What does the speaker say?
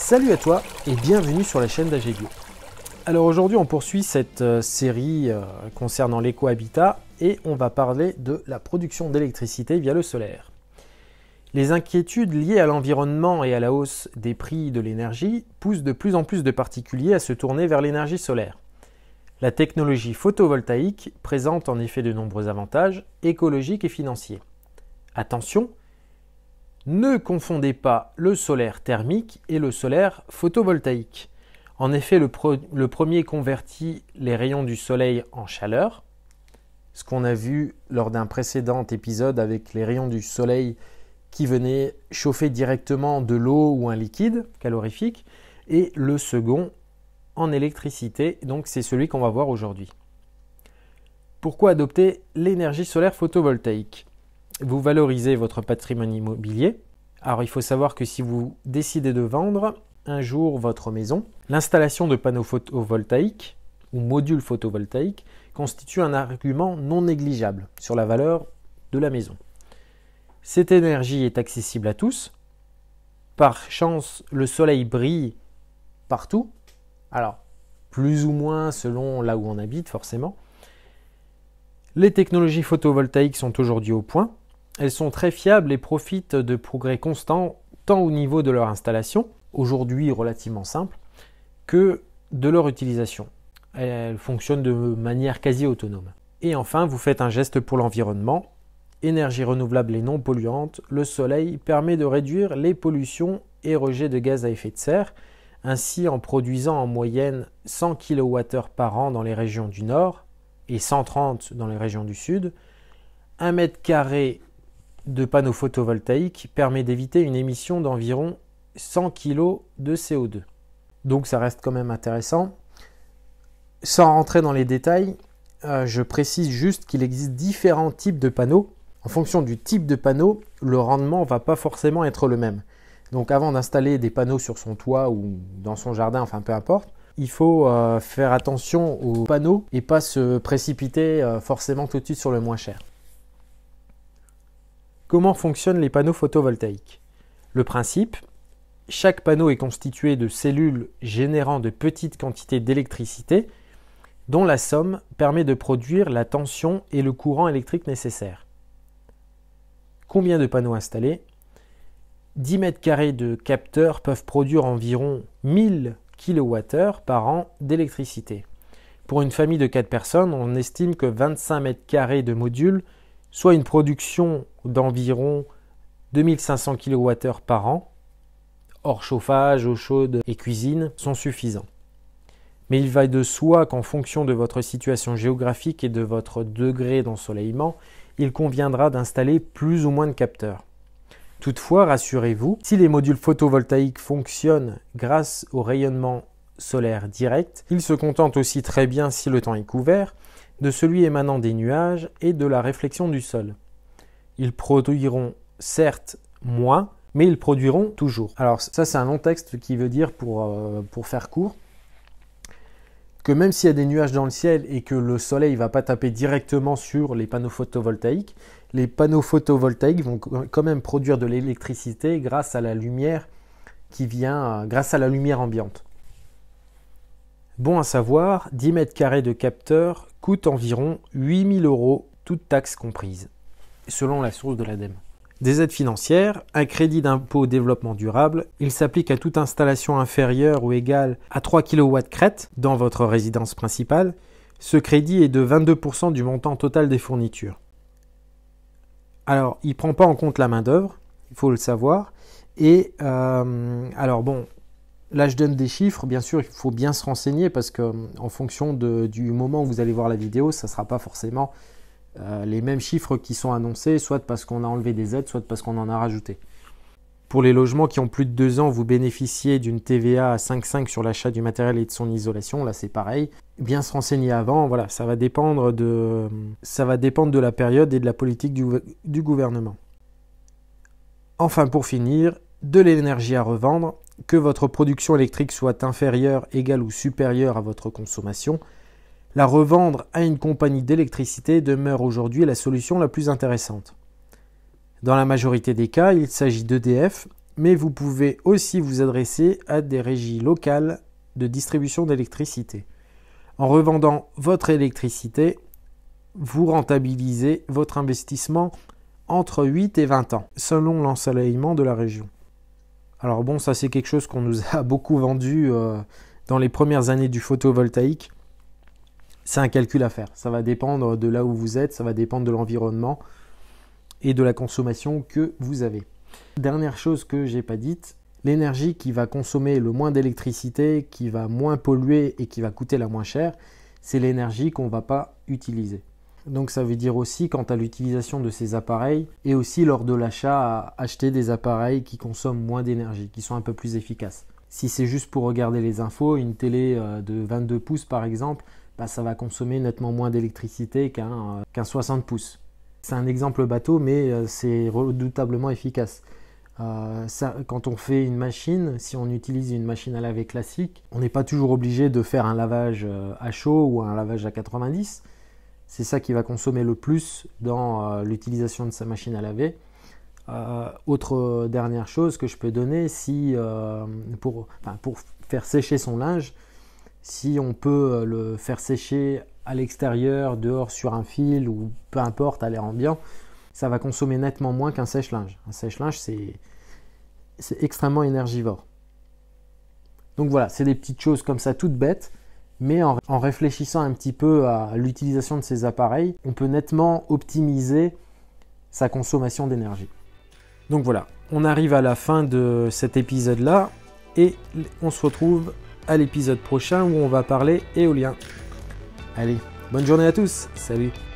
Salut à toi et bienvenue sur la chaîne d'AG Bio. Alors aujourd'hui on poursuit cette série concernant l'écohabitat et on va parler de la production d'électricité via le solaire. Les inquiétudes liées à l'environnement et à la hausse des prix de l'énergie poussent de plus en plus de particuliers à se tourner vers l'énergie solaire. La technologie photovoltaïque présente en effet de nombreux avantages écologiques et financiers. Attention, ne confondez pas le solaire thermique et le solaire photovoltaïque. En effet, le premier convertit les rayons du soleil en chaleur, ce qu'on a vu lors d'un précédent épisode avec les rayons du soleil qui venaient chauffer directement de l'eau ou un liquide calorifique, et le second en électricité, donc c'est celui qu'on va voir aujourd'hui. Pourquoi adopter l'énergie solaire photovoltaïque ? Vous valorisez votre patrimoine immobilier. Alors il faut savoir que si vous décidez de vendre un jour votre maison, l'installation de panneaux photovoltaïques ou modules photovoltaïques constitue un argument non négligeable sur la valeur de la maison. Cette énergie est accessible à tous. Par chance, le soleil brille partout. Alors, plus ou moins selon là où on habite forcément. Les technologies photovoltaïques sont aujourd'hui au point. Elles sont très fiables et profitent de progrès constants tant au niveau de leur installation, aujourd'hui relativement simple, que de leur utilisation. Elles fonctionnent de manière quasi autonome. Et enfin, vous faites un geste pour l'environnement. Énergie renouvelable et non polluante, le soleil permet de réduire les pollutions et rejets de gaz à effet de serre. Ainsi, en produisant en moyenne 100 kWh par an dans les régions du nord et 130 dans les régions du sud, 1 mètre carré de panneaux photovoltaïques permet d'éviter une émission d'environ 100 kg de CO2. Donc ça reste quand même intéressant. Sans rentrer dans les détails, je précise juste qu'il existe différents types de panneaux. En fonction du type de panneau, le rendement ne va pas forcément être le même. Donc avant d'installer des panneaux sur son toit ou dans son jardin, enfin peu importe, il faut faire attention aux panneaux et pas se précipiter forcément tout de suite sur le moins cher. Comment fonctionnent les panneaux photovoltaïques ? Le principe, chaque panneau est constitué de cellules générant de petites quantités d'électricité dont la somme permet de produire la tension et le courant électrique nécessaires. Combien de panneaux installés ? 10 mètres carrés de capteurs peuvent produire environ 1000 kWh par an d'électricité. Pour une famille de 4 personnes, on estime que 25 mètres carrés de modules, soit une production d'environ 2500 kWh par an, hors chauffage, eau chaude et cuisine, sont suffisants. Mais il va de soi qu'en fonction de votre situation géographique et de votre degré d'ensoleillement, il conviendra d'installer plus ou moins de capteurs. Toutefois, rassurez-vous, si les modules photovoltaïques fonctionnent grâce au rayonnement solaire direct, ils se contentent aussi très bien, si le temps est couvert, de celui émanant des nuages et de la réflexion du sol. Ils produiront certes moins, mais ils produiront toujours. Alors ça c'est un long texte qui veut dire, pour faire court, que même s'il y a des nuages dans le ciel et que le soleil ne va pas taper directement sur les panneaux photovoltaïques, les panneaux photovoltaïques vont quand même produire de l'électricité grâce à la lumière grâce à la lumière ambiante. Bon à savoir, 10 mètres carrés de capteurs coûtent environ 8 000 €, toutes taxes comprises, selon la source de l'ADEME. Des aides financières, un crédit d'impôt développement durable, il s'applique à toute installation inférieure ou égale à 3 kW crête dans votre résidence principale. Ce crédit est de 22% du montant total des fournitures. Alors, il ne prend pas en compte la main-d'œuvre, il faut le savoir. Et alors bon, là je donne des chiffres, bien sûr il faut bien se renseigner parce qu'en fonction du moment où vous allez voir la vidéo, ça ne sera pas forcément les mêmes chiffres qui sont annoncés, soit parce qu'on a enlevé des aides, soit parce qu'on en a rajouté. Pour les logements qui ont plus de 2 ans, vous bénéficiez d'une TVA à 5,5 sur l'achat du matériel et de son isolation. Là, c'est pareil. Bien se renseigner avant, voilà, ça va dépendre de la période et de la politique du gouvernement. Enfin, pour finir, de l'énergie à revendre, que votre production électrique soit inférieure, égale ou supérieure à votre consommation, la revendre à une compagnie d'électricité demeure aujourd'hui la solution la plus intéressante. Dans la majorité des cas, il s'agit d'EDF mais vous pouvez aussi vous adresser à des régies locales de distribution d'électricité. En revendant votre électricité, vous rentabilisez votre investissement entre 8 et 20 ans, selon l'ensoleillement de la région. Alors bon, ça c'est quelque chose qu'on nous a beaucoup vendu dans les premières années du photovoltaïque. C'est un calcul à faire. Ça va dépendre de là où vous êtes, ça va dépendre de l'environnement et de la consommation que vous avez. Dernière chose que j'ai pas dite, l'énergie qui va consommer le moins d'électricité, qui va moins polluer et qui va coûter la moins cher, c'est l'énergie qu'on ne va pas utiliser. Donc ça veut dire aussi quant à l'utilisation de ces appareils et aussi lors de l'achat, à acheter des appareils qui consomment moins d'énergie, qui sont un peu plus efficaces. Si c'est juste pour regarder les infos, une télé de 22 pouces par exemple, ça va consommer nettement moins d'électricité qu'un 60 pouces. C'est un exemple bateau, mais c'est redoutablement efficace. Quand on fait une machine, si on utilise une machine à laver classique, on n'est pas toujours obligé de faire un lavage à chaud ou un lavage à 90. C'est ça qui va consommer le plus dans l'utilisation de sa machine à laver. Autre dernière chose que je peux donner, pour faire sécher son linge, si on peut le faire sécher à l'extérieur, dehors sur un fil ou peu importe à l'air ambiant, ça va consommer nettement moins qu'un sèche-linge. Un sèche-linge, c'est extrêmement énergivore. Donc voilà, c'est des petites choses comme ça, toutes bêtes, mais en réfléchissant un petit peu à l'utilisation de ces appareils, on peut nettement optimiser sa consommation d'énergie. Donc voilà, on arrive à la fin de cet épisode-là et on se retrouve à l'épisode prochain où on va parler éolien. Allez, bonne journée à tous, salut!